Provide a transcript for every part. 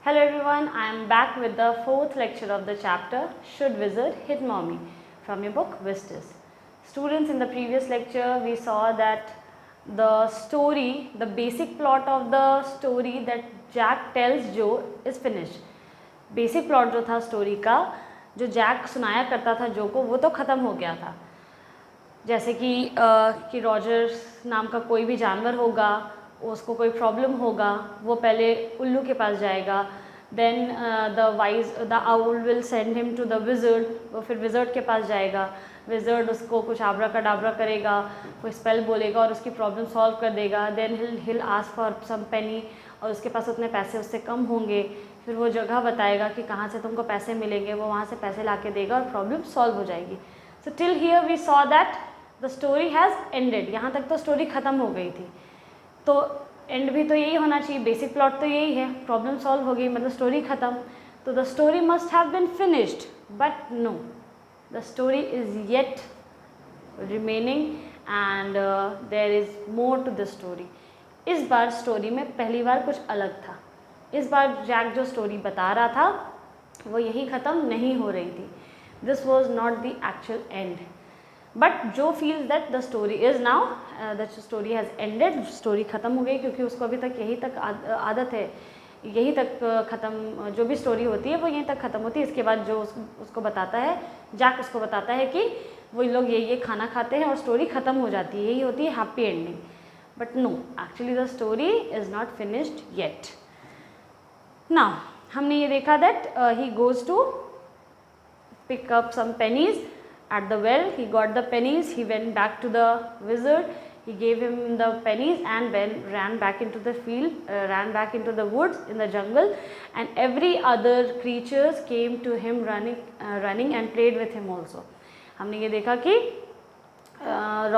Hello everyone, I am back with the fourth lecture of the chapter Should Wizard Hit Mommy from your book Vistas. Students, in the previous lecture we saw that the story, the basic plot of the story that Jack tells Joe is finished. Basic plot जो था story का, जो Jack सुनाया करता था Joe को, वो तो ख़त्म हो गया था. जैसे कि रॉजर्स नाम का कोई भी जानवर होगा, उसको कोई प्रॉब्लम होगा, वो पहले उल्लू के पास जाएगा, then the owl will send him to the wizard, वो फिर विज़र्ड के पास जाएगा, विज़र्ड उसको कुछ आबरा का डाबरा करेगा, कोई स्पेल बोलेगा और उसकी प्रॉब्लम सॉल्व कर देगा. Then he'll ask for some penny, और उसके पास उतने पैसे उससे कम होंगे, फिर वो जगह बताएगा कि कहाँ से तुमको पैसे मिलेंगे, वो वहाँ से पैसे ला के देगा और प्रॉब्लम सॉल्व हो जाएगी. So till here we saw that the story has ended. यहाँ तक तो स्टोरी ख़त्म हो गई थी. तो एंड भी तो यही होना चाहिए, बेसिक प्लॉट तो यही है, प्रॉब्लम सॉल्व हो गई मतलब स्टोरी ख़त्म. तो the story must have been finished, but no, the story is yet remaining and there is more to the story. इस बार स्टोरी में पहली बार कुछ अलग था. इस बार जैक जो स्टोरी बता रहा था वो यही ख़त्म नहीं हो रही थी. This was not the actual end. But जो feels that the story is now, the story has ended, story ख़त्म हो गई, क्योंकि उसको अभी तक यही तक आदत है, यही तक ख़त्म, जो भी स्टोरी होती है वो यहीं तक ख़त्म होती है. इसके बाद जो उसको बताता है, जैक उसको बताता है कि वो लोग ये खाना खाते हैं और स्टोरी ख़त्म हो जाती है, यही होती है happy ending. But no, actually the story is not finished yet. Now हमने ये देखा that he goes to pick up some pennies at the well. He got the pennies, he went back to the wizard, he gave him the pennies and then ran back into the field, ran back into the woods in the jungle, and every other creatures came to him running and played with him also. हमने ये देखा कि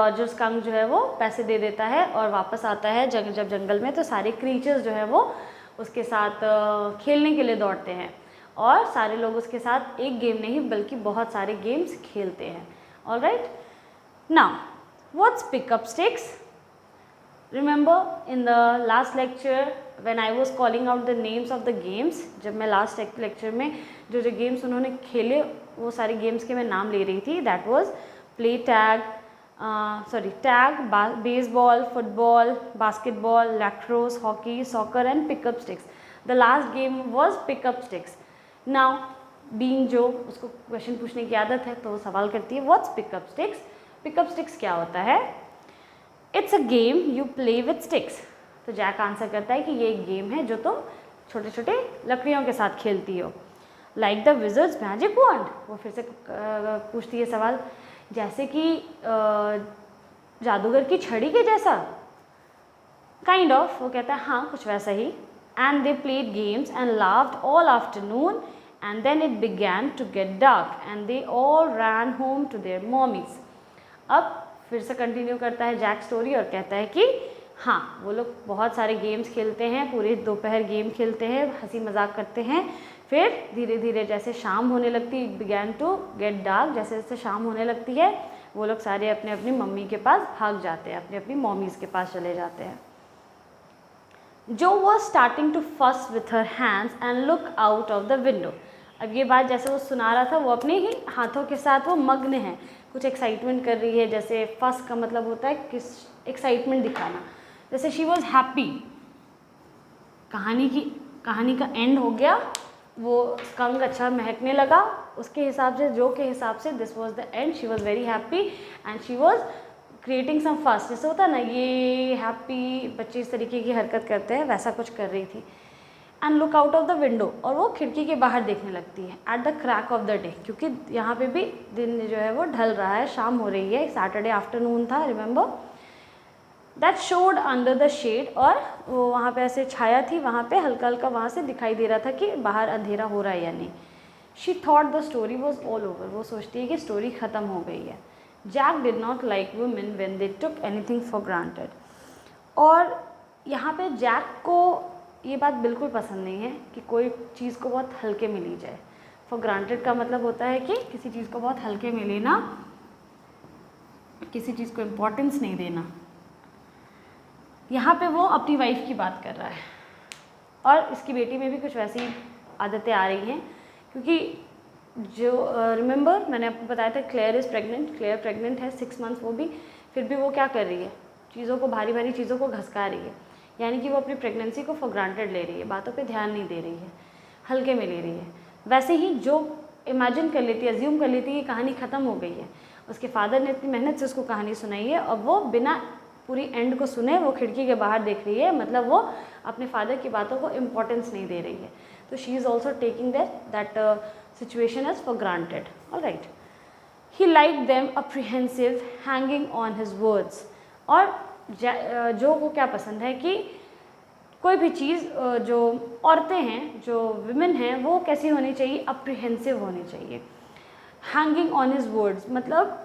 Roger skunk जो है वो पैसे दे देता है और वापस आता है जब जंगल में, तो सारे क्रीचर्स जो है वो उसके साथ खेलने के लिए दौड़ते हैं और सारे लोग उसके साथ एक गेम नहीं बल्कि बहुत सारे गेम्स खेलते हैं. All right, now what's pickup sticks? Remember in the last lecture when I was calling out the names of the games, जब मैं लास्ट लेक्चर में जो गेम्स उन्होंने खेले वो सारे गेम्स के मैं नाम ले रही थी. That was play tag, tag, baseball, football, basketball, lacrosse, hockey, soccer and pickup sticks. The last game was pickup sticks. Now being जो उसको क्वेश्चन पूछने की आदत है तो वो सवाल करती है what's pickup sticks? Pickup sticks क्या होता है? It's a game you play with sticks. तो जैक आंसर करता है कि ये एक गेम है जो तुम छोटे छोटे लकड़ियों के साथ खेलती हो. Like the wizard's magic wand, वो फिर से पूछती है सवाल, जैसे कि जादूगर की छड़ी के जैसा. काइंड ऑफ, वो कहता है हाँ कुछ वैसा ही. And they played games and laughed all afternoon, and then it began to get dark and they all ran home to their mommies. अब फिर से कंटिन्यू करता है जैक स्टोरी और कहता है कि हाँ वो लोग बहुत सारे गेम्स खेलते हैं, पूरे दोपहर गेम खेलते हैं, हंसी मजाक करते हैं. फिर धीरे धीरे जैसे शाम होने लगती, बिगैन टू गेट डार्क, जैसे जैसे शाम होने लगती है वो लोग सारे अपने अपनी मम्मी के पास भाग जाते हैं, अपनी अपनी मॉमीज़ के पास चले जाते हैं. जो was starting to fuss with her hands and look out of the window. अब ये बात जैसे वो सुना रहा था वो अपने ही हाथों के साथ वो मग्न है, कुछ एक्साइटमेंट कर रही है. जैसे फस का मतलब होता है किस एक्साइटमेंट दिखाना. जैसे शी वॉज हैप्पी, कहानी का एंड हो गया, वो स्कंक अच्छा महकने लगा, उसके हिसाब से, जो के हिसाब से this was the end. She was very happy and she was creating some fuss. जैसे होता है ना ये हैप्पी बच्चे इस तरीके की हरकत करते हैं, वैसा कुछ कर रही थी. And look out of the window, और वो खिड़की के बाहर देखने लगती है. At the crack of the day, क्योंकि यहाँ पे भी दिन जो है वो ढल रहा है, शाम हो रही है, सैटरडे आफ्टरनून था, remember. That showed under the shed, और वो वहाँ पे ऐसे छाया थी, वहाँ पे हल्का हल्का वहाँ से दिखाई दे रहा था कि बाहर अंधेरा हो रहा है या नहीं. She thought the story was all over, वो सोचती है कि स्टोरी ख़त्म हो गई है. Jack did not like women when they took anything for granted. और यहाँ पे जैक को ये बात बिल्कुल पसंद नहीं है कि कोई चीज़ को बहुत हल्के में ली जाए. फॉर ग्रांटेड का मतलब होता है कि किसी चीज़ को बहुत हल्के में लेना, किसी चीज़ को इम्पोर्टेंस नहीं देना. यहाँ पे वो अपनी वाइफ की बात कर रहा है. और इसकी बेटी में भी कुछ वैसी आदतें आ रही हैं, क्योंकि जो रिमेंबर मैंने आपको बताया था Claire is pregnant, Claire pregnant है 6 मंथ्स, वो भी फिर भी वो क्या कर रही है, चीज़ों को, भारी भारी चीज़ों को घसका रही है, यानी कि वो अपनी प्रेगनेंसी को फॉर ग्रांटेड ले रही है, बातों पे ध्यान नहीं दे रही है, हल्के में ले रही है। वैसे ही जो इमेजिन कर लेती है, अज्यूम कर लेती है कि कहानी ख़त्म हो गई है, उसके फादर ने इतनी मेहनत से उसको कहानी सुनाई है, अब वो बिना पूरी एंड को सुने वो खिड़की के बाहर देख रही है, मतलब वो अपने फादर की बातों को इम्पोर्टेंस नहीं दे रही है। तो she is also taking that situation as for granted. Alright, he like them apprehensive hanging on his words. और जो को क्या पसंद है कि कोई भी चीज़, जो औरतें हैं, जो विमेन हैं, वो कैसी होनी चाहिए, अप्रीहेंसिव होनी चाहिए। हैंगिंग ऑन हिज वर्ड्स मतलब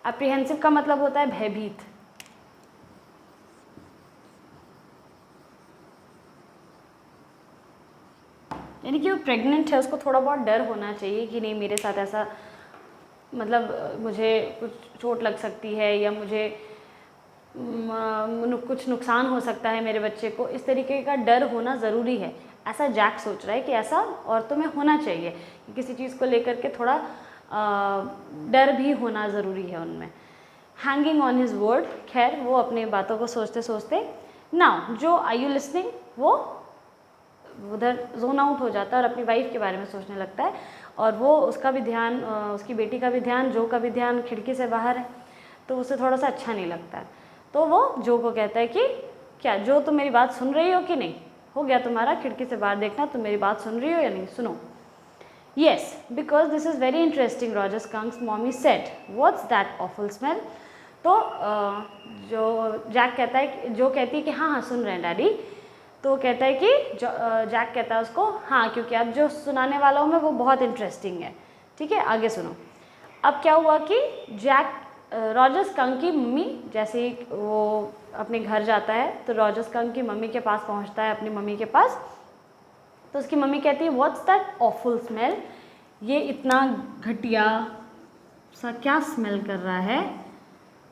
अप्रीहेंसिव का मतलब होता है भयभीत। यानी कि वो प्रेग्नेंट है, उसको थोड़ा बहुत डर होना चाहिए कि नहीं मेरे साथ ऐसा, मतलब मुझे कुछ चोट लग सकती है या मुझे कुछ नुकसान हो सकता है मेरे बच्चे को, इस तरीके का डर होना ज़रूरी है। ऐसा जैक सोच रहा है कि ऐसा औरतों में होना चाहिए कि किसी चीज़ को लेकर के थोड़ा डर भी होना ज़रूरी है उनमें। हैंगिंग ऑन हिज वर्ड, खैर वो अपनी बातों को सोचते सोचते, नाउ जो आई यू लिसनिंग, वो उधर जोन आउट हो जाता है और अपनी वाइफ के बारे में सोचने लगता है, और वो उसका भी ध्यान, उसकी बेटी का भी ध्यान, जो का भी ध्यान खिड़की से बाहर है, तो उसे थोड़ा सा अच्छा नहीं लगता है। तो वो जो को कहता है कि क्या जो तुम मेरी बात सुन रही हो कि नहीं, हो गया तुम्हारा खिड़की से बाहर देखना, तुम मेरी बात सुन रही हो या नहीं, सुनो। Yes, because this is very interesting, Roger Skunk's mommy said, what's that awful smell. तो जो जैक कहता है, जो कहती है कि हाँ हाँ सुन रहे हैं डैडी, तो कहता है कि जैक कहता है उसको, हाँ क्योंकि अब जो सुनाने वाला हूँ मैं वो बहुत इंटरेस्टिंग है, ठीक है आगे सुनो। अब क्या हुआ कि जैक, रॉजर स्कंक की मम्मी जैसे ही वो अपने घर जाता है तो रॉजर स्कंक की मम्मी के पास पहुंचता है, अपनी मम्मी के पास, तो उसकी मम्मी कहती है व्हाट्स दैट ऑफुल स्मेल, ये इतना घटिया सा क्या स्मेल कर रहा है,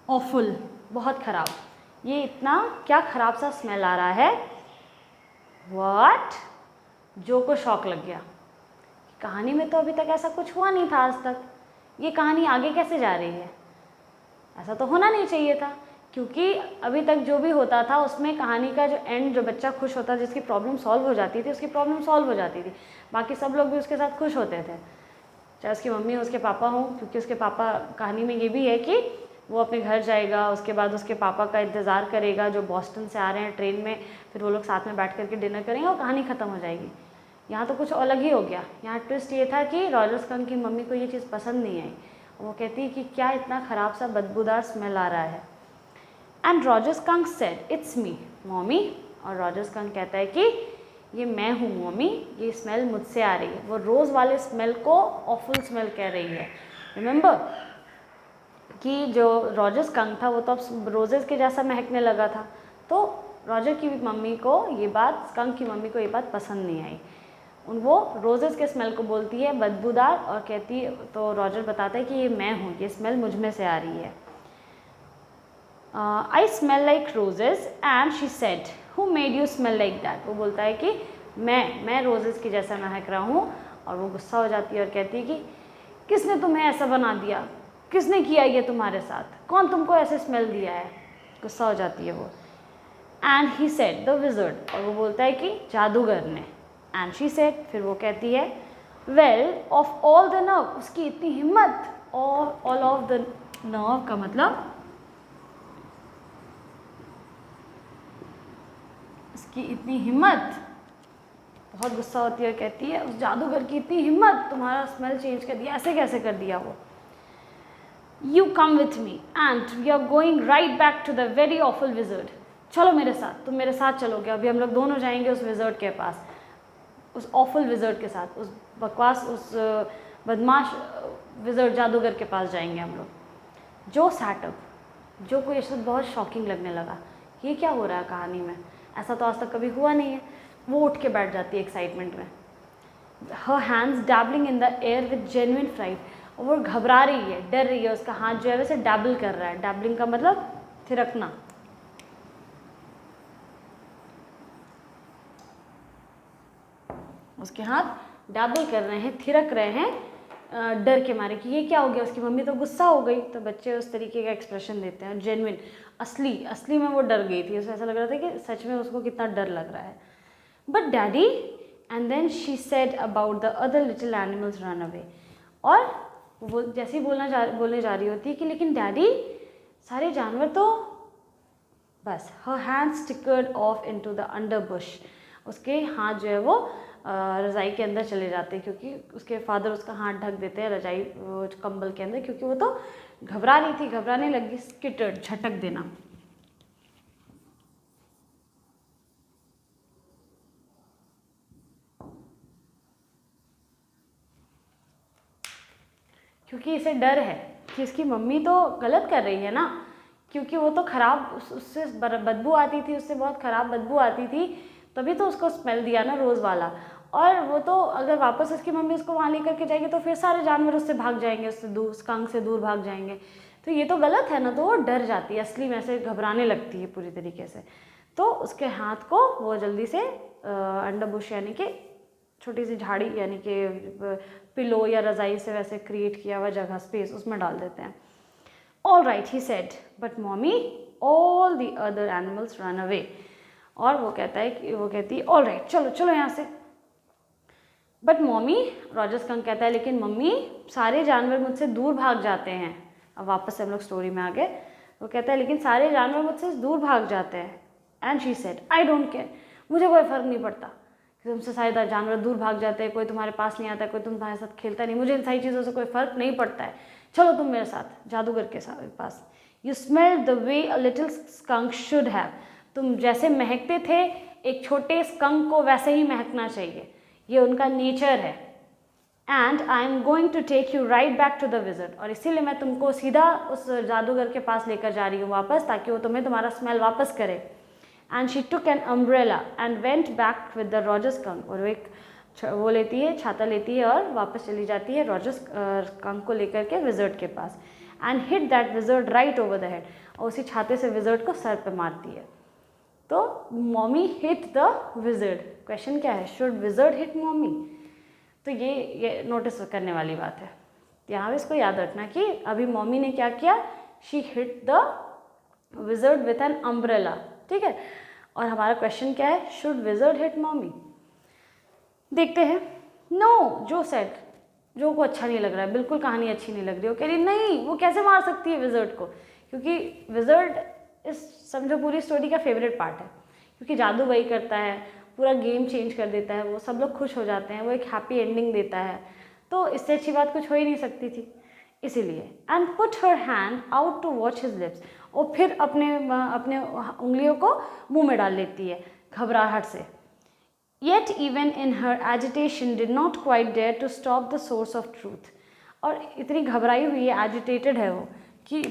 ऑफुल बहुत ख़राब, ये इतना क्या ख़राब सा स्मेल आ रहा है। व्हाट, जो को शॉक लग गया, कहानी में तो अभी तक ऐसा कुछ हुआ नहीं था आज तक, ये कहानी आगे कैसे जा रही है, ऐसा तो होना नहीं चाहिए था, क्योंकि अभी तक जो भी होता था उसमें कहानी का जो एंड, जो बच्चा खुश होता, जिसकी प्रॉब्लम सॉल्व हो जाती थी उसकी प्रॉब्लम सॉल्व हो जाती थी, बाकी सब लोग भी उसके साथ खुश होते थे, चाहे उसकी मम्मी हो उसके पापा हों, क्योंकि उसके पापा, कहानी में ये भी है कि वो अपने घर जाएगा, उसके बाद उसके पापा का इंतज़ार करेगा जो बॉस्टन से आ रहे हैं ट्रेन में, फिर वो लोग साथ में बैठ करके डिनर करेंगे और कहानी ख़त्म हो जाएगी। यहाँ तो कुछ अलग ही हो गया, यहाँ ट्विस्ट ये था कि रॉजर स्कंक की मम्मी को ये चीज़ पसंद नहीं आई, वो कहती है कि क्या इतना ख़राब सा बदबूदार स्मेल आ रहा है। And Roger skunk said it's me mommy, और रॉजर स्कंक कहता है कि ये मैं हूँ मॉमी, ये स्मेल मुझसे आ रही है। वो रोज़ वाले स्मेल को ऑफुल स्मेल कह रही है। रिमेंबर कि जो रॉजर स्कंक था वो तो अब रोजेज़ के जैसा महकने लगा था, तो रॉजर की मम्मी को ये बात, स्कंक की मम्मी को ये बात पसंद नहीं आई, वो रोजेज़ के स्मेल को बोलती है बदबूदार, और कहती है, तो रॉजर बताता है कि ये मैं हूँ, ये स्मेल मुझ में से आ रही है। I smell like roses and she said who made you smell like that. वो बोलता है कि मैं रोजेज़ की जैसा महक रहा हूँ, और वो गुस्सा हो जाती है और कहती है कि किसने तुम्हें ऐसा बना दिया, किसने किया ये तुम्हारे साथ, कौन तुमको ऐसे स्मेल दिया है, गुस्सा हो जाती है वो। And he said the wizard, और वो बोलता है कि जादूगर ने। एंड शी सेड, फिर वो कहती है well of all the nerve, उसकी इतनी हिम्मत, और ऑल ऑफ द नर्व का मतलब उसकी इतनी हिम्मत, बहुत गुस्सा होती है और कहती है उस जादूगर की इतनी हिम्मत, तुम्हारा स्मेल चेंज कर दिया, ऐसे कैसे कर दिया वो। You come with me and we are going right back to the very awful wizard, चलो मेरे साथ, तुम मेरे साथ चलोगे, अभी हम लोग दोनों जाएंगे उस विज़र्ड के पास, उस ऑफुल विज़र्ड के साथ, उस बकवास, उस बदमाश विज़र्ड जादूगर के पास जाएंगे हम लोग। जो सेटअप, जो को ये सब बहुत शॉकिंग लगने लगा, ये क्या हो रहा है कहानी में, ऐसा तो आज तक कभी हुआ नहीं है। वो उठ के बैठ जाती है एक्साइटमेंट में, her hands dabbling in the air with genuine fright, और वो घबरा रही है, डर रही है, उसका हाथ जो है वैसे डैबल कर रहा है, डैबलिंग का मतलब थिरकना, उसके हाथ डैबल कर रहे हैं, थिरक रहे हैं डर के मारे कि ये क्या हो गया, उसकी मम्मी तो गुस्सा हो गई। तो बच्चे उस तरीके का एक्सप्रेशन देते हैं, जेन्युइन, असली में वो डर गई थी, उसे ऐसा लग रहा था कि सच में उसको कितना डर लग रहा है। But daddy, and then she said about the other little animals run away. और वो जैसे ही बोलने जा रही होती है कि लेकिन डैडी, सारे जानवर तो बस, her hands ticked off into the under bush, उसके हाथ जो है वो रज़ाई के अंदर चले जाते हैं, क्योंकि उसके फादर उसका हाथ ढक देते हैं रज़ाई कंबल के अंदर, क्योंकि वो तो घबरा रही थी, घबराने लगी, स्किटर्ड, झटक देना। क्योंकि इसे डर है कि इसकी मम्मी तो गलत कर रही है ना, क्योंकि वो तो ख़राब, उससे बदबू आती थी, उससे बहुत ख़राब बदबू आती थी, तभी तो उसको स्मेल दिया ना रोज़ वाला। और वो तो अगर वापस उसकी मम्मी उसको वहाँ लेकर के जाएगी तो फिर सारे जानवर उससे भाग जाएंगे, उससे दूर, स्कंक से दूर भाग जाएंगे, तो ये तो गलत है ना। तो वो डर जाती है, असली में से घबराने लगती है पूरी तरीके से। तो उसके हाथ को वो जल्दी से अंडरबुश यानी कि छोटी सी झाड़ी यानी कि पिलो या रज़ाई से वैसे क्रिएट किया हुआ जगह, स्पेस, उसमें डाल देते हैं। All right, he said, but mommy all the other animals run away. और वो कहती है ऑल राइट, चलो चलो यहाँ से। बट मॉमी, रॉजर स्कंक कहता है लेकिन मम्मी, सारे जानवर मुझसे दूर भाग जाते हैं। अब वापस से हम लोग स्टोरी में आ गए। वो कहता है लेकिन सारे जानवर मुझसे दूर भाग जाते हैं। And she said, I don't care, मुझे कोई फ़र्क नहीं पड़ता कि तुमसे सारे जानवर दूर भाग जाते हैं, कोई तुम्हारे पास नहीं आता, कोई तुम्हारे साथ खेलता नहीं, मुझे इन सारी चीज़ों से कोई फ़र्क नहीं पड़ता है। चलो तुम मेरे साथ जादूगर के पास। You smell the way a little skunk should have, तुम जैसे महकते थे एक छोटे स्कंक को वैसे ही महकना चाहिए, ये उनका नेचर है। And I am going to take you right back to the wizard, और इसीलिए मैं तुमको सीधा उस जादूगर के पास लेकर जा रही हूँ वापस, ताकि वो तुम्हें तुम्हारा स्मेल वापस करे। And she took an umbrella and went back with the Roger skunk, और वो लेती है, छाता लेती है और वापस चली जाती है रॉजर स्कंक को लेकर के विज़र्ड के पास। And hit that wizard right over the head, और उसी छाते से विज़र्ड को सर पे मारती है। तो mommy hit the wizard, question क्या है, शुड विज़र्ड हिट मॉमी? तो ये नोटिस करने वाली बात है, यहाँ पे इसको याद रखना कि अभी मॉमी ने क्या किया, she hit the wizard with an umbrella, ठीक है। और हमारा क्वेश्चन क्या है, शुड विज़र्ड हिट मॉमी? देखते हैं। नो, जो सेड, जो को अच्छा नहीं लग रहा है, बिल्कुल कहानी अच्छी नहीं लग रही, वो कह रही नहीं, वो कैसे मार सकती है विज़र्ड को, क्योंकि विज़र्ड इस समझो पूरी स्टोरी का फेवरेट पार्ट है, क्योंकि जादू वही करता है, पूरा गेम चेंज कर देता है, वो सब लोग खुश हो जाते हैं, वो एक हैप्पी एंडिंग देता है, तो इससे अच्छी बात कुछ हो ही नहीं सकती थी, इसीलिए। And put her hand out to watch his lips, और फिर अपने उंगलियों को मुंह में डाल लेती है घबराहट से। Yet even in her agitation did not quite dare to stop the source of truth, और इतनी घबराई हुई है, एजिटेटेड है वो, कि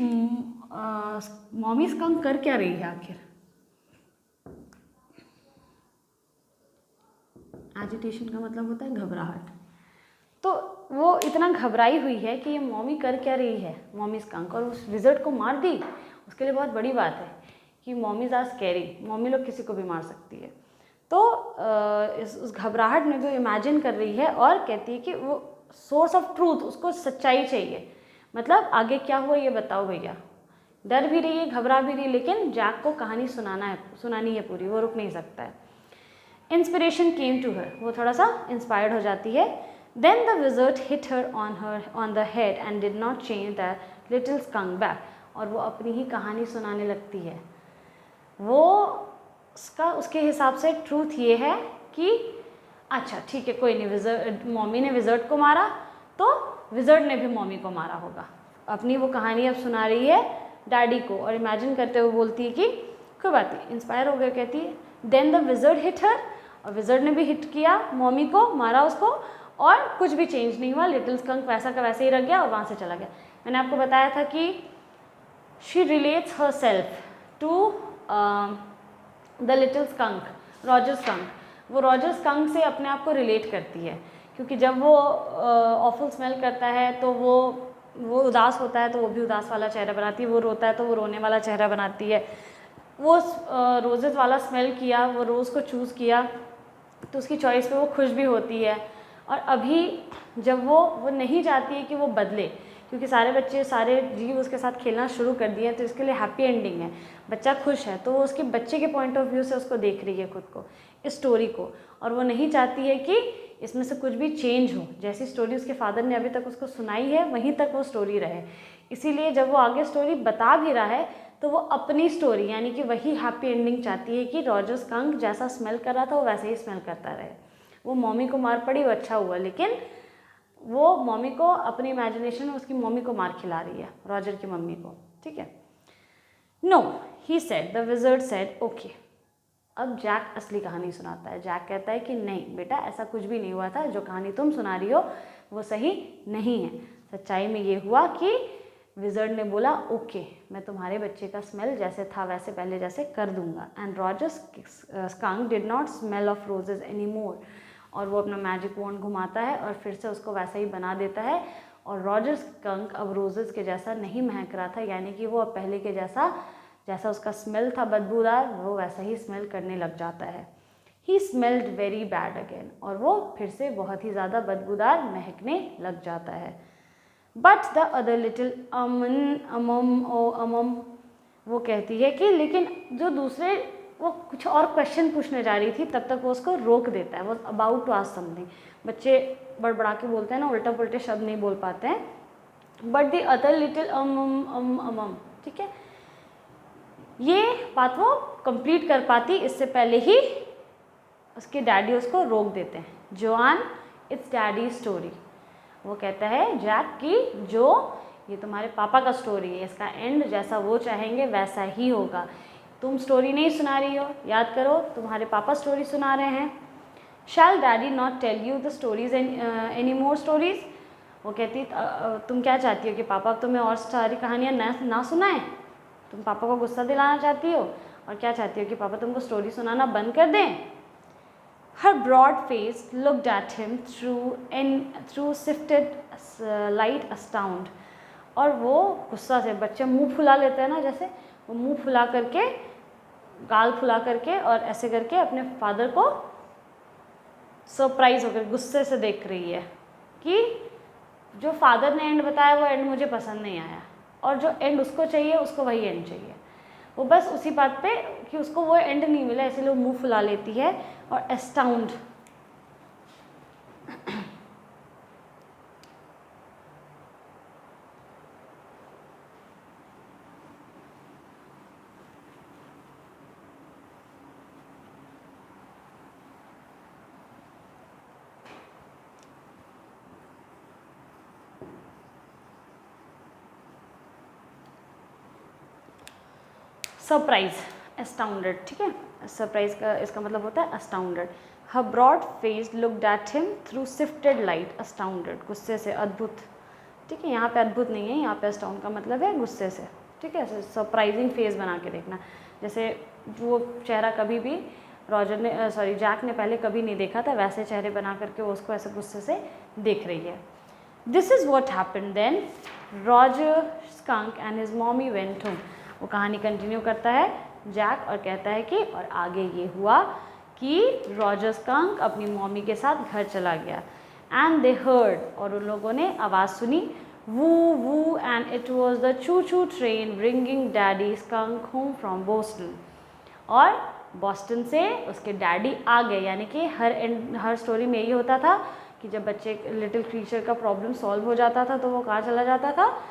मॉमी स्कंक कर क्या रही है आखिर। एजिटेशन का मतलब होता है घबराहट, तो वो इतना घबराई हुई है कि ये मॉमी कर क्या रही है, मॉमी स्कंक, और उस विज़र्ड को मार दी। उसके लिए बहुत बड़ी बात है कि मॉमीज़ आर स्कैरी, मॉमी लोग किसी को भी मार सकती है। तो उस घबराहट में वो इमेजिन कर रही है और कहती है कि वो सोर्स ऑफ ट्रूथ, उसको सच्चाई चाहिए, मतलब आगे क्या हुआ ये बताओ भैया। डर भी रही है, घबरा भी रही है, लेकिन जैक को कहानी सुनानी है पूरी, वो रुक नहीं सकता है। इंस्पिरेशन केम टू हर, वो थोड़ा सा इंस्पायर्ड हो जाती है। Then the wizard hit her on the head and did not change the little skunk back, और वो अपनी ही कहानी सुनाने लगती है। वो उसके हिसाब से ट्रूथ ये है कि अच्छा ठीक है, कोई नहीं, मॉमी ने विज़र्ड को मारा तो विज़र्ड ने भी मॉमी को मारा होगा। अपनी वो कहानी अब सुना रही है डैडी को, और इमेजिन करते हुए बोलती है कि कोई बात नहीं, इंस्पायर हो गए, कहती है देन द विज़र्ड हिट हर, और विज़र्ड ने भी हिट किया मॉमी को, मारा उसको, और कुछ भी चेंज नहीं हुआ, लिटिल स्कंक वैसा का वैसे ही रह गया और वहाँ से चला गया। मैंने आपको बताया था कि she relates herself to the little skunk, Roger skunk. वो रॉजर स्कंक से अपने आप को रिलेट करती है, क्योंकि जब वो ऑफल स्मेल करता है तो वो वो उदास होता है तो वो भी उदास वाला चेहरा बनाती है, वो रोता है तो वो रोने वाला चेहरा बनाती है। वो रोजेज़ वाला स्मेल किया, वो रोज़ को चूज़ किया तो उसकी चॉइस पे वो खुश भी होती है। और अभी जब वो नहीं चाहती है कि वो बदले, क्योंकि सारे बच्चे सारे जीव उसके साथ खेलना शुरू कर दिए हैं, तो इसके लिए हैप्पी एंडिंग है, बच्चा खुश है, तो वो उसके बच्चे के पॉइंट ऑफ व्यू से उसको देख रही है खुद को, इस स्टोरी को, और वो नहीं चाहती है कि इसमें से कुछ भी चेंज हो। जैसी स्टोरी उसके फादर ने अभी तक उसको सुनाई है वहीं तक वो स्टोरी रहे। इसीलिए जब वो आगे स्टोरी बता भी रहा है तो वो अपनी स्टोरी यानी कि वही हैप्पी एंडिंग चाहती है कि रॉजर स्कंक जैसा स्मेल कर रहा था वो वैसे ही स्मेल करता रहे। वो मम्मी को मार पड़ी वो अच्छा हुआ, लेकिन वो मम्मी को अपनी इमेजिनेशन में उसकी मम्मी को मार खिला रही है, रॉजर की मम्मी को। ठीक है। No he said, the wizard said okay. अब जैक असली कहानी सुनाता है। जैक कहता है कि नहीं बेटा, ऐसा कुछ भी नहीं हुआ था, जो कहानी तुम सुना रही हो वो सही नहीं है। सच्चाई में ये हुआ कि विज़र्ड ने बोला ओके, मैं तुम्हारे बच्चे का स्मेल जैसे था वैसे पहले जैसे कर दूंगा। And Roger skunk did not smell of roses any more. और वो अपना मैजिक वॉन्ड घुमाता है और फिर से उसको वैसा ही बना देता है, और रॉजर स्कंक अब रोजेज के जैसा नहीं महक रहा था, यानी कि वो अब पहले के जैसा उसका स्मेल था बदबूदार, वो वैसा ही स्मेल करने लग जाता है। He smelled very bad again, और वो फिर से बहुत ही ज़्यादा बदबूदार महकने लग जाता है। बट द अदर लिटिल अमम, वो कहती है कि लेकिन जो दूसरे, वो कुछ और क्वेश्चन पूछने जा रही थी, तब तक वो उसको रोक देता है। वो अबाउट टू आस्क समथिंग। बच्चे बड़बड़ा के बोलते हैं ना, उल्टा पुल्टे शब्द नहीं बोल पाते हैं। बट द अदर लिटिल अमम, ठीक है, ये बात वो कंप्लीट कर पाती इससे पहले ही उसके डैडी उसको रोक देते हैं। Joanne, it's daddy story. वो कहता है जैक कि जो ये तुम्हारे पापा का स्टोरी है, इसका एंड जैसा वो चाहेंगे वैसा ही होगा। तुम स्टोरी नहीं सुना रही हो, याद करो तुम्हारे पापा स्टोरी सुना रहे हैं। Shall daddy not tell you the stories any more stories. वो कहती तुम क्या चाहती हो कि पापा तुम्हें और सारी कहानियाँ ना सुनाएं? तुम पापा को गुस्सा दिलाना चाहती हो और क्या चाहती हो कि पापा तुमको स्टोरी सुनाना बंद कर दें? Her broad face looked at him through sifted light astound. और वो गुस्सा से, बच्चे मुंह फुला लेते हैं ना, जैसे वो मुंह फुला करके, गाल फुला करके और ऐसे करके अपने फादर को सरप्राइज होकर गुस्से से देख रही है कि जो फादर ने एंड बताया वो एंड मुझे पसंद नहीं आया, और जो एंड उसको चाहिए उसको वही एंड चाहिए। वो बस उसी बात पे कि उसको वो एंड नहीं मिला, इसलिए वो मुंह फुला लेती है और एस्टाउंड। सरप्राइज, एस्टाउंडेड, ठीक है। सरप्राइज का इसका मतलब होता है astounded. Her broad face looked at him through sifted light astounded, गुस्से से, अद्भुत, ठीक है। यहाँ पे अद्भुत नहीं है, यहाँ पे अस्टाउंड का मतलब है गुस्से से, ठीक है। सरप्राइजिंग फेस बना के देखना, जैसे वो चेहरा कभी भी जैक ने पहले कभी नहीं देखा था, वैसे चेहरे बना करके वो उसको ऐसे गुस्से से देख रही है। This is what happened then Roger skunk and his mommy went home. वो कहानी कंटिन्यू करता है जैक और कहता है कि और आगे ये हुआ कि रॉजर स्कंक अपनी मम्मी के साथ घर चला गया। एंड दे हर्ड, और उन लोगों ने आवाज़ सुनी, वू वू, एंड इट वाज द चू चू train bringing daddy skunk home from Boston. और बॉस्टन से उसके डैडी आ गए, यानी कि हर स्टोरी में यही होता था कि जब बच्चे लिटिल क्रीचर का प्रॉब्लम सॉल्व हो जाता था तो वो कहाँ चला जाता था,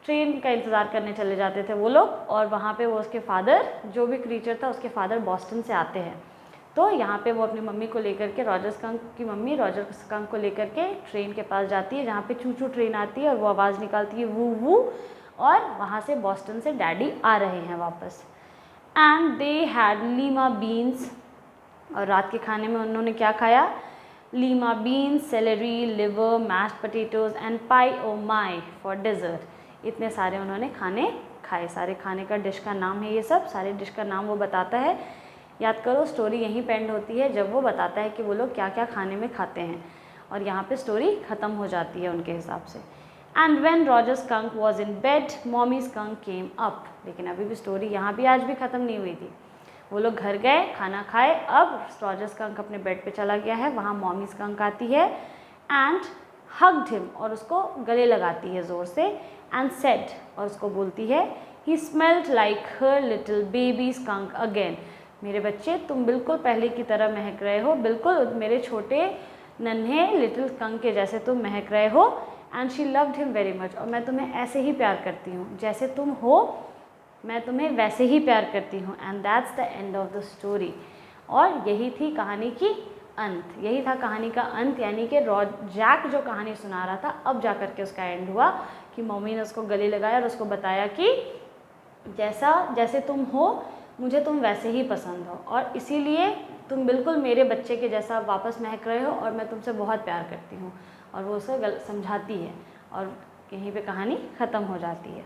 ट्रेन का इंतज़ार करने चले जाते थे वो लोग, और वहाँ पे वो उसके फादर, जो भी क्रीचर था उसके फादर बॉस्टन से आते हैं। तो यहाँ पे वो अपनी मम्मी को लेकर के, रॉजर स्कंक की मम्मी रॉजर स्कंक को लेकर के ट्रेन के पास जाती है जहाँ पे चू चू ट्रेन आती है और वो आवाज़ निकालती है वू वू, और वहाँ से बॉस्टन से डैडी आ रहे हैं वापस। And they had lima beans, और रात के खाने में उन्होंने क्या खाया, lima beans, celery, liver, mashed potatoes and pie oh my for dessert. इतने सारे उन्होंने खाने खाए, सारे खाने का डिश का नाम है ये सब, सारे डिश का नाम वो बताता है। याद करो स्टोरी यहीं पे एंड होती है जब वो बताता है कि वो लोग क्या क्या खाने में खाते हैं, और यहाँ पे स्टोरी ख़त्म हो जाती है उनके हिसाब से। And when Roger skunk was in bed mommy skunk came up. लेकिन अभी भी स्टोरी यहाँ भी आज भी ख़त्म नहीं हुई थी। वो लोग घर गए, खाना खाए, अब रॉजर स्कंक अपने बेड पे चला गया है, वहाँ मॉमी स्कंक आती है एंड हग्ड हिम, और उसको गले लगाती है ज़ोर से, एंड सेड, और उसको बोलती है, he smelled like her little baby skunk again. मेरे बच्चे तुम बिल्कुल पहले की तरह महक रहे हो, बिल्कुल मेरे छोटे नन्हे लिटिल स्कंक के जैसे तुम महक रहे हो। And she loved him very much, और मैं तुम्हें ऐसे ही प्यार करती हूँ, जैसे तुम हो मैं तुम्हें वैसे ही प्यार करती हूँ। And that's the end of the story. और यही थी कहानी की अंत, यही था कहानी का अंत, यानी कि जैक जो कहानी सुना रहा था अब जा कर के उसका एंड हुआ कि मम्मी ने उसको गले लगाया और उसको बताया कि जैसे तुम हो मुझे तुम वैसे ही पसंद हो, और इसीलिए तुम बिल्कुल मेरे बच्चे के जैसा वापस महक रहे हो, और मैं तुमसे बहुत प्यार करती हूँ। और वो उसे समझाती है, और यहीं पे कहानी ख़त्म हो जाती है।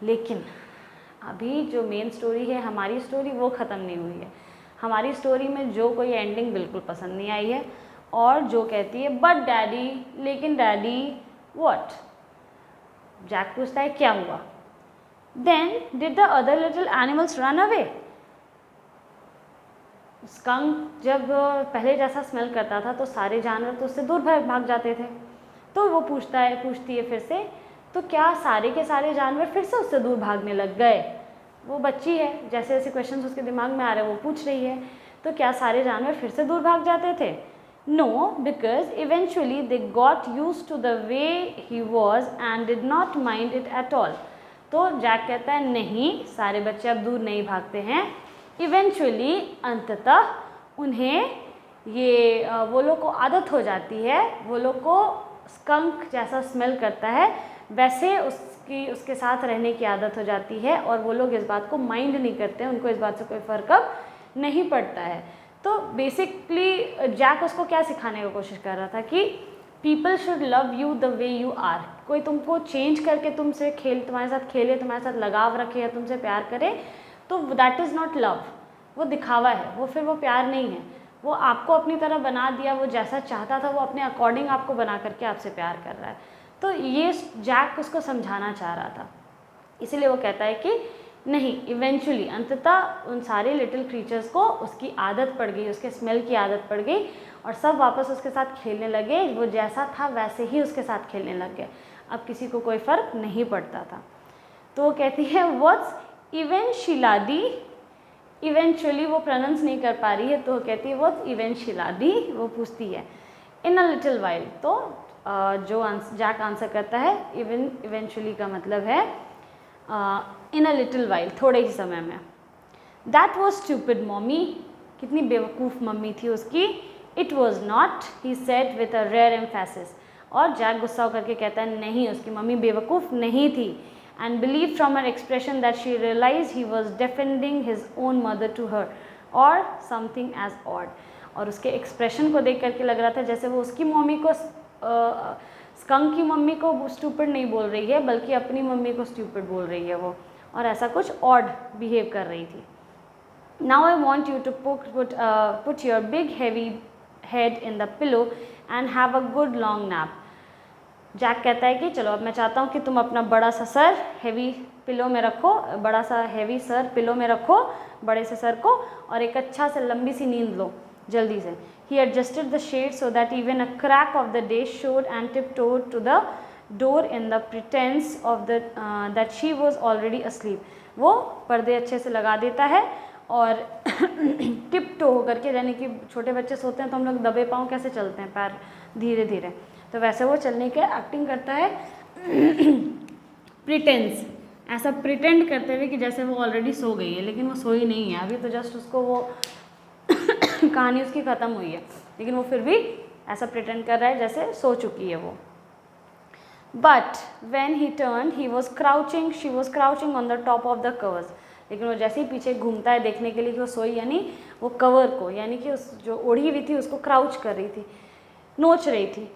लेकिन अभी जो मेन स्टोरी है, हमारी स्टोरी, वो ख़त्म नहीं हुई है। हमारी स्टोरी में जो कोई एंडिंग बिल्कुल पसंद नहीं आई है, और जो कहती है बट डैडी, लेकिन डैडी व्हाट। जैक पूछता है क्या हुआ। Then did the other little animals run away. Skunk जब पहले जैसा स्मेल करता था तो सारे जानवर तो उससे दूर भाग जाते थे। तो वो पूछती है फिर से, तो क्या सारे के सारे जानवर फिर से उससे दूर भागने लग गए। वो बच्ची है, जैसे जैसे क्वेश्चंस उसके दिमाग में आ रहे हैं वो पूछ रही है, तो क्या सारे जानवर फिर से दूर भाग जाते थे। No, because eventually they got used to the way he was and did not mind it at all. तो जैक कहता है नहीं, सारे बच्चे अब दूर नहीं भागते हैं। इवेंचुअली अंततः उन्हें ये वो लोग को आदत हो जाती है, वो लोग को स्कंक जैसा स्मेल करता है वैसे उसके साथ रहने की आदत हो जाती है, और वो लोग इस बात को माइंड नहीं करते हैं, उनको इस बात से कोई फ़र्क अब नहीं पड़ता है। तो बेसिकली जैक उसको क्या सिखाने की कोशिश कर रहा था कि people should love you the way you are. कोई तुमको चेंज करके तुम्हारे साथ खेले, तुम्हारे साथ लगाव रखे या तुमसे प्यार करे, तो दैट इज़ नॉट लव, वो दिखावा है, वो फिर वो प्यार नहीं है। वो आपको अपनी तरह बना दिया, वो जैसा चाहता था वो अपने अकॉर्डिंग आपको बना करके आपसे प्यार कर रहा है। तो ये जैक उसको समझाना चाह रहा था, इसीलिए वो कहता है कि नहीं, इवेंचुअली अंततः उन सारे लिटिल क्रीचर्स को उसकी आदत पड़ गई, उसके स्मेल की आदत पड़ गई, और सब वापस उसके साथ खेलने लगे, वो जैसा था वैसे ही उसके साथ खेलने लग गए। अब किसी को कोई फ़र्क नहीं पड़ता था। तो वो कहती है व्हाट्स इवेंशिलादी। इवेंचुअली वो प्रोनाउंस नहीं कर पा रही है, तो वो कहती है व्हाट्स इवेंशिलादी। वो पूछती है इन अ लिटिल वाइल। तो जो जैक आंसर करता है इवेंचुअली का मतलब है इन अ लिटिल वाइल, थोड़े ही समय में। That was stupid mommy. कितनी बेवकूफ़ मम्मी थी उसकी। It was not, he said with a rare emphasis. और जैक गुस्सा होकर के कहता है नहीं, उसकी मम्मी बेवकूफ़ नहीं थी। And believe from her expression that she realize he was defending his own mother to her और समथिंग एज ऑड। और उसके एक्सप्रेशन को देख करके लग रहा था जैसे वो उसकी मम्मी को स्कंक की मम्मी को स्टूपिड नहीं बोल रही है, बल्कि अपनी मम्मी को स्टूपिड बोल रही है वो, और ऐसा कुछ ऑड बिहेव कर रही थी। Now I want you to put your big heavy head in the pillow and have a good long nap. Jack कहता है कि चलो अब मैं चाहता हूँ कि तुम अपना बड़ा सा सर हैवी पिलो में रखो, बड़ा सा हैवी सर पिलो में रखो, बड़े से सर को, और एक अच्छा से लंबी सी नींद लो जल्दी से। He adjusted the shade so that even a crack of the day showed and tiptoed to the door in the pretense of that she was already asleep. वो पर्दे अच्छे से लगा देता है और टिपटो होकर के, यानी कि छोटे बच्चे सोते हैं तो हम लोग दबे पाँव कैसे चलते हैं, पैर धीरे धीरे, तो वैसे वो चलने के एक्टिंग करता है प्रिटेंस, ऐसा प्रिटेंड करते हुए कि जैसे वो ऑलरेडी सो गई है, लेकिन वो सोई नहीं है, अभी तो जस्ट उसको वो कहानी उसकी ख़त्म हुई है, लेकिन वो फिर भी ऐसा प्रिटेंड कर रहा है जैसे सो चुकी है वो। But when he turn he was crouching, she was crouching on the top of the covers. लेकिन वो जैसे ही पीछे घूमता है देखने के लिए कि वो सोई, यानी वो कवर को, यानी कि उस जो ओढ़ी हुई थी उसको क्राउच कर रही थी, नोच रही थी,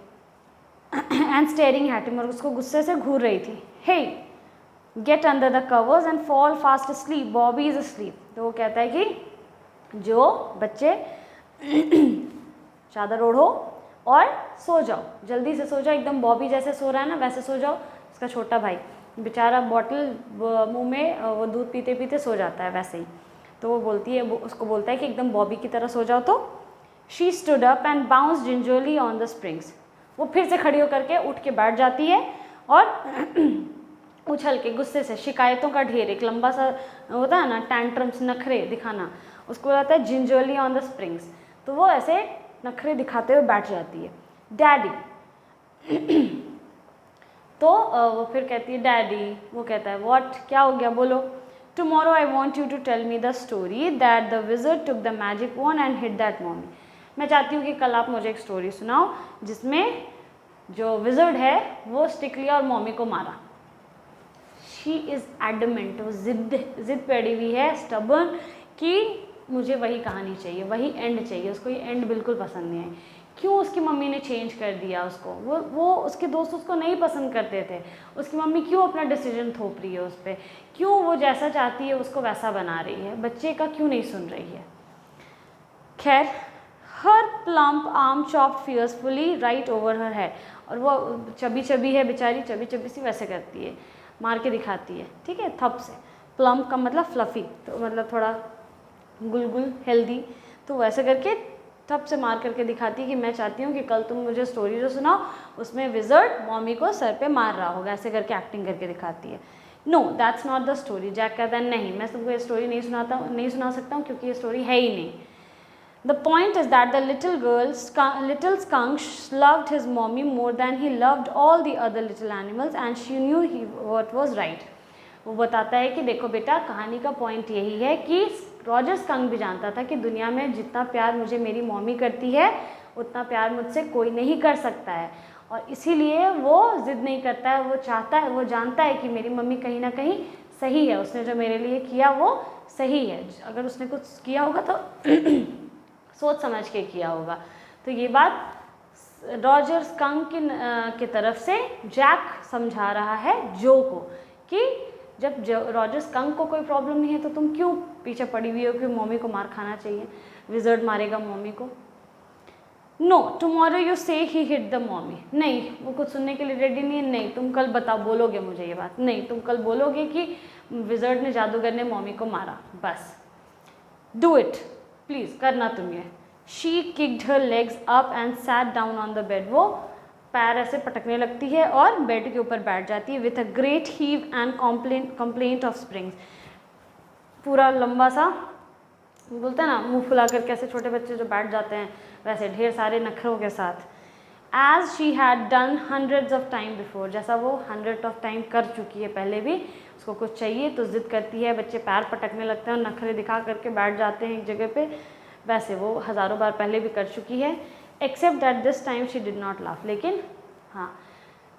एंड स्टेयरिंग एट हिम, और उसको गुस्से से घूर रही थी। He get under the covers and fall fast sleep, Bobby is sleep. तो वो कहता है कि जो बच्चे चादर ओढ़ो और सो जाओ, जल्दी से सो जाओ, एकदम बॉबी जैसे सो रहा है ना वैसे सो जाओ। उसका छोटा भाई बेचारा बॉटल मुंह में वो दूध पीते पीते सो जाता है वैसे ही। तो वो बोलती है, वो उसको बोलता है कि एकदम बॉबी की तरह सो जाओ। तो she stood up and bounce gingerly on the springs. वो फिर से खड़ी होकर के उठ के बैठ जाती है और उछल के गुस्से से, शिकायतों का ढेर, एक लंबा सा होता है ना टैंट्रम्स, नखरे दिखाना, उसको बोलता है जिंजरली ऑन द स्प्रिंग्स। तो वो ऐसे नखरे दिखाते हुए बैठ जाती है। डैडी तो वो फिर कहती है डैडी, वो कहता है व्हाट, क्या हो गया बोलो। Tomorrow I want you to tell me the story that the wizard took the magic wand and hit that mommy. मैं चाहती हूँ कि कल आप मुझे एक स्टोरी सुनाओ जिसमें जो विज़र्ड है वो स्टिक लिया और मॉमी को मारा। शी इज़ एडमेंट, वो जिद पे अड़ी हुई है, स्टबर्न, कि मुझे वही कहानी चाहिए, वही एंड चाहिए। उसको ये एंड बिल्कुल पसंद नहीं है। क्यों उसकी मम्मी ने चेंज कर दिया उसको, वो उसके दोस्त उसको नहीं पसंद करते थे, उसकी मम्मी क्यों अपना डिसीजन थोप रही है उस पर, क्यों वो जैसा चाहती है उसको वैसा बना रही है, बच्चे का क्यों नहीं सुन रही है। खैर, her plump arm chop fiercely right over her head, और वो चबी चबी है बेचारी, चबी चबी सी वैसे करती है, मार के दिखाती है, ठीक है, थप से। प्लम्प का मतलब फ्लफ़ी, तो मतलब थोड़ा गुलगुल हेल्दी, तो वैसे करके थप से मार करके दिखाती है कि मैं चाहती हूँ कि कल तुम मुझे स्टोरी जो सुनाओ उसमें विज़र्ड मॉमी को सर पे मार रहा होगा, ऐसे करके एक्टिंग करके दिखाती है। No that's not the story. Jack कहता है नहीं, मैं तुमको ये स्टोरी नहीं सुना सकता हूँ क्योंकि ये स्टोरी है ही नहीं। The point is that the little skunk loved his mommy more than he loved all the other little animals and she knew what was right. वो बताता है कि देखो बेटा, कहानी का पॉइंट यही है कि रॉजर स्कंक भी जानता था कि दुनिया में जितना प्यार मुझे मेरी मम्मी करती है उतना प्यार मुझसे कोई नहीं कर सकता है, और इसीलिए वो ज़िद नहीं करता है। वो चाहता है, वो जानता है कि मेरी मम्मी कहीं ना कहीं सही है, उसने जो मेरे लिए किया वो सही है। अगर उसने कुछ किया होगा तो सोच समझ के किया होगा। तो ये बात रॉजर स्कंक की तरफ से जैक समझा रहा है जो को कि जब रॉजर स्कंक को कोई प्रॉब्लम नहीं है तो तुम क्यों पीछे पड़ी हुई हो कि मम्मी को मार खाना चाहिए, विज़र्ड मारेगा मम्मी को। नो टुमारो यू से ही हिट द मॉमी। नहीं, वो कुछ सुनने के लिए रेडी नहीं है। नहीं, तुम कल बताओ, बोलोगे मुझे ये बात। नहीं, तुम कल बोलोगे कि विज़र्ड ने, जादूगर ने मम्मी को मारा, बस। डू इट प्लीज़, करना तुम ये। She kicked her legs up and sat down on the bed. वो पैर ऐसे पटकने लगती है और बेड के ऊपर बैठ जाती है। With a great heave and complaint of springs. पूरा लंबा सा बोलते हैं ना, मुंह फुला कर, कैसे छोटे बच्चे जो बैठ जाते हैं वैसे ढेर सारे नखरों के साथ। As she had done hundreds of time before, जैसा वो 100 ऑफ टाइम कर चुकी है पहले भी। उसको कुछ चाहिए तो जिद करती है, बच्चे पैर पटकने लगते हैं और नखरे दिखा करके बैठ जाते हैं एक जगह पे, वैसे वो हज़ारों बार पहले भी कर चुकी है। Except that this time she did not laugh. लेकिन हाँ,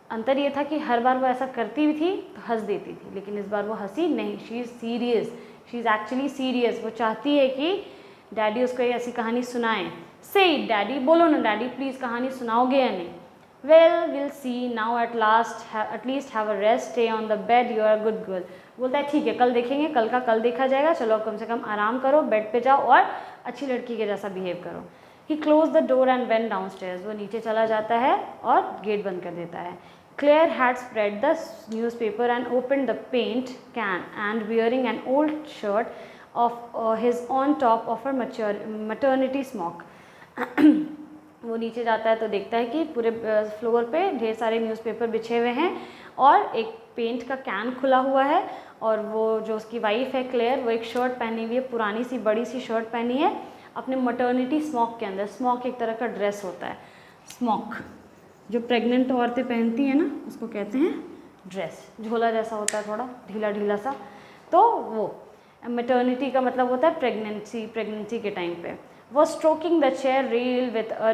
अंतर ये था कि हर बार वो ऐसा करती भी थी तो हंस देती थी, लेकिन इस बार वो हंसी नहीं। She is serious, she is actually serious. वो चाहती है कि डैडी उसको ये ऐसी कहानी सुनाएं। से इट डैडी, बोलो ना डैडी प्लीज़, कहानी सुनाओगे या नहीं। Well will see now at least have a rest, stay on the bed, you are good girl. बोलता है ठीक है, कल देखेंगे, कल का कल देखा जाएगा, चलो कम से कम आराम करो, बेड पे जाओ और अच्छी लड़की के जैसा बिहेव करो। He close the door and went downstairs. वो नीचे चला जाता है और गेट बंद कर देता है। Claire had spread the newspaper and opened the paint can and wearing an old shirt of his on top of her maternity smock. वो नीचे जाता है तो देखता है कि पूरे फ्लोर पे ढेर सारे न्यूज़पेपर बिछे हुए हैं और एक पेंट का कैन खुला हुआ है, और वो जो उसकी वाइफ है क्लेयर, वो एक शर्ट पहनी हुई है, पुरानी सी बड़ी सी शर्ट पहनी है अपने मटर्निटी स्मॉक के अंदर। स्मॉक एक तरह का ड्रेस होता है, स्मॉक जो प्रेग्नेंट औरतें पहनती हैं ना, उसको कहते हैं ड्रेस। झोला जैसा होता है, थोड़ा ढीला ढीला सा। तो वो मैटर्निटी का मतलब होता है प्रेगनेंसी के टाइम पे। वो stroking the chair rail with a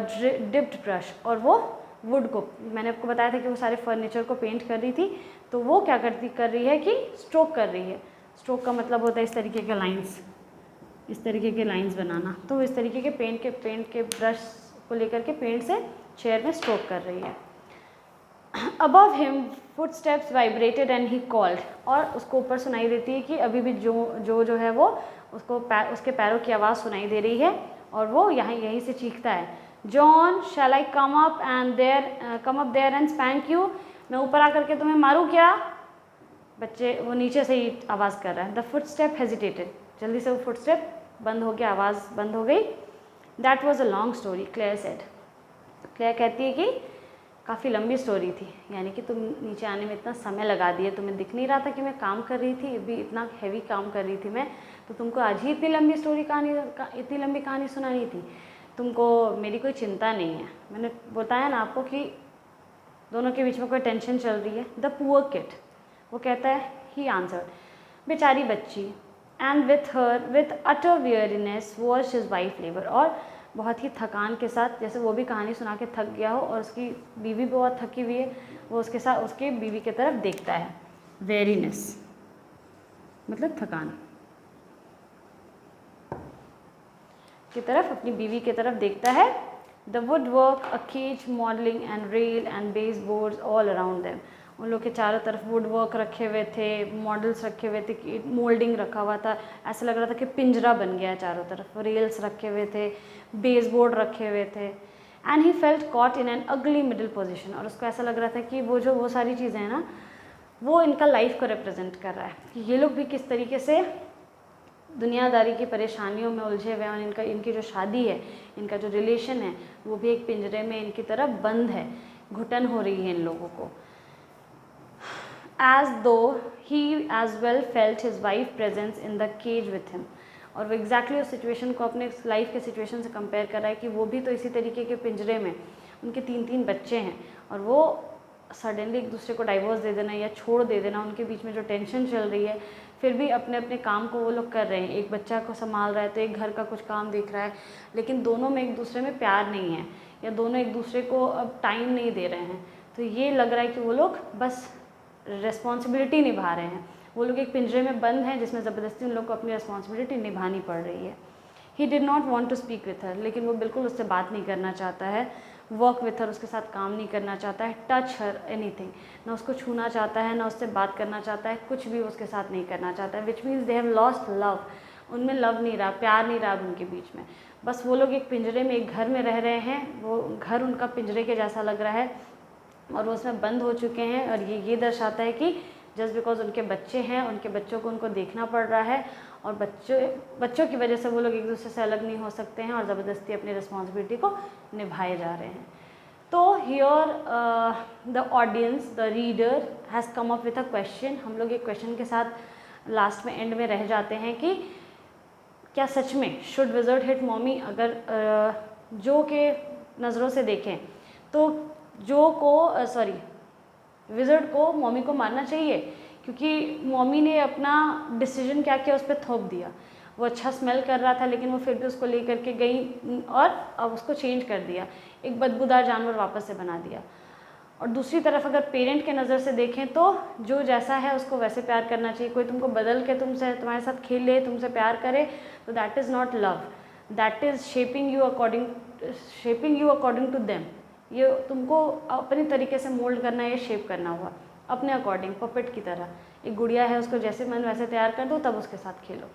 dipped brush, और वो वुड को, मैंने आपको बताया था कि वो सारे फर्नीचर को पेंट कर रही थी, तो वो क्या कर रही है कि स्ट्रोक कर रही है। स्ट्रोक का मतलब होता है इस तरीके के लाइन्स, इस तरीके के लाइन्स बनाना। तो इस तरीके के पेंट के ब्रश को लेकर के पेंट से चेयर में स्ट्रोक कर रही है। Above him footsteps vibrated and he called, और उसको ऊपर सुनाई देती है कि अभी भी जो है वो उसको उसके पैरों की आवाज़ सुनाई दे रही है, और वो यहीं से चीखता है, John shall I come up there and spank you, मैं ऊपर आकर के तुम्हें मारूँ क्या? बच्चे वो नीचे से ही आवाज़ कर रहा है। द फुटस्टेप हेजिटेटेड, जल्दी से वो फुटस्टेप बंद हो गया, आवाज़ बंद हो गई। That was a long story, Claire said. Claire कहती है कि काफ़ी लंबी स्टोरी थी, यानी कि तुम नीचे आने में इतना समय लगा दिए, तुम्हें दिख नहीं रहा था कि मैं काम कर रही थी, अभी इतना हैवी काम कर रही थी मैं, तो तुमको आज ही इतनी लंबी इतनी लंबी कहानी सुनानी थी? तुमको मेरी कोई चिंता नहीं है। मैंने बताया ना आपको कि दोनों के बीच में कोई टेंशन चल रही है। द पुअर किड, वो कहता है, ही आंसर्ड, बेचारी बच्ची, and with utter weariness watch his wife labour, और बहुत ही थकान के साथ, जैसे वो भी कहानी सुना के थक गया हो और उसकी बीवी बहुत थकी हुई है, वो उसके साथ उसके बीवी की तरफ देखता है। वेरीनेस मतलब थकान की तरफ, अपनी बीवी की तरफ देखता है। The woodwork, a cage, moulding and rail and baseboards all around them, उन लोग के चारों तरफ वुड वर्क रखे हुए थे, मॉडल्स रखे हुए थे, मोल्डिंग रखा हुआ था, ऐसा लग रहा था कि पिंजरा बन गया है चारों तरफ, रेल्स रखे हुए थे, बेस बोर्ड रखे हुए थे। And he felt caught in an अगली मिडिल पोजिशन, और उसको ऐसा लग रहा था कि वो सारी चीज़ें हैं ना, वो इनका लाइफ को रिप्रेजेंट कर रहा है कि ये लोग भी किस तरीके से दुनियादारी की परेशानियों में उलझे हुए हैं, और इनकी जो शादी है, इनका जो रिलेशन है, वो भी एक पिंजरे में इनकी तरफ बंद है, घुटन हो रही है इन लोगों को। as though he as well felt his wife presence in the cage with him, और वो एग्जैक्टली उस सिचुएशन को अपने लाइफ के सिचुएशन से कंपेयर कर रहा है कि वो भी तो इसी तरीके के पिंजरे में, उनके 3-3 बच्चे हैं, और वो सडनली एक दूसरे को डाइवोर्स दे देना या छोड़ दे देना, उनके बीच में जो टेंशन चल रही है, फिर भी अपने अपने काम को वो लोग कर रहे हैं। एक बच्चा को संभाल रहा है तो एक घर का कुछ काम देख रहा है, लेकिन दोनों में एक दूसरे में प्यार नहीं है, या दोनों एक दूसरे को अब टाइम नहीं दे रहे हैं। तो ये लग रहा है कि वो लोग बस रिस्पॉन्सिबिलिटी निभा रहे हैं, वो लोग एक पिंजरे में बंद हैं जिसमें ज़बरदस्ती उन लोग को अपनी रिस्पॉन्सिबिलिटी निभानी पड़ रही है। He did not want to speak with her, लेकिन वो बिल्कुल उससे बात नहीं करना चाहता है। वर्क विथ हर, उसके साथ काम नहीं करना चाहता है। टच हर एनीथिंग, ना उसको छूना चाहता है, ना उससे बात करना चाहता है, कुछ भी उसके साथ नहीं करना चाहता है। Which means they have lost love, उनमें लव नहीं रहा, प्यार नहीं रहा उनके बीच में। बस वो लोग एक पिंजरे में, एक घर में रह रहे हैं, वो घर उनका पिंजरे के जैसा लग रहा है और वो उसमें बंद हो चुके हैं। और ये दर्शाता है कि जस्ट बिकॉज उनके बच्चे हैं, उनके बच्चों को उनको देखना पड़ रहा है, और बच्चों की वजह से वो लोग एक दूसरे से अलग नहीं हो सकते हैं, और ज़बरदस्ती अपनी रिस्पॉन्सिबिलिटी को निभाए जा रहे हैं। तो here the audience, the reader has come up with a question. हम लोग एक क्वेश्चन के साथ लास्ट में, एंड में रह जाते हैं कि क्या सच में शुड विज़र्ड हिट मॉमी? अगर जो के नज़रों से देखें तो विज़र्ड को मॉमी को मारना चाहिए, क्योंकि मॉमी ने अपना डिसीजन क्या किया, उस पर थोप दिया। वो अच्छा स्मेल कर रहा था, लेकिन वो फिर भी उसको लेकर के गई और अब उसको चेंज कर दिया, एक बदबूदार जानवर वापस से बना दिया। और दूसरी तरफ अगर पेरेंट के नज़र से देखें तो जो जैसा है उसको वैसे प्यार करना चाहिए। कोई तुमको बदल के तुम्हारे साथ खेल ले, तुमसे प्यार करे, तो that is not love, that is shaping you according to them. ये तुमको अपने तरीके से मोल्ड करना है, शेप करना हुआ अपने अकॉर्डिंग, पपेट की तरह। एक गुड़िया है, उसको जैसे मन वैसे तैयार कर दो, तब उसके साथ खेलो,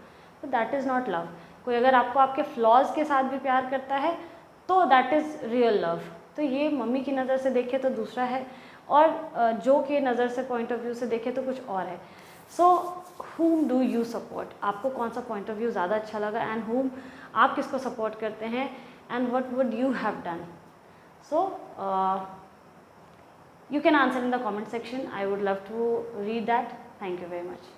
तो दैट इज़ नॉट लव। कोई अगर आपको आपके फ्लॉज के साथ भी प्यार करता है तो दैट इज़ रियल लव। तो ये मम्मी की नज़र से देखे तो दूसरा है, और जो के नज़र से पॉइंट ऑफ व्यू से देखे तो कुछ और है। सो whom डू यू सपोर्ट? आपको कौन सा पॉइंट ऑफ व्यू ज़्यादा अच्छा लगा, एंड whom आप किसको सपोर्ट करते हैं, and what would you have done? So you can answer in the comment section. I would love to read that. Thank you very much.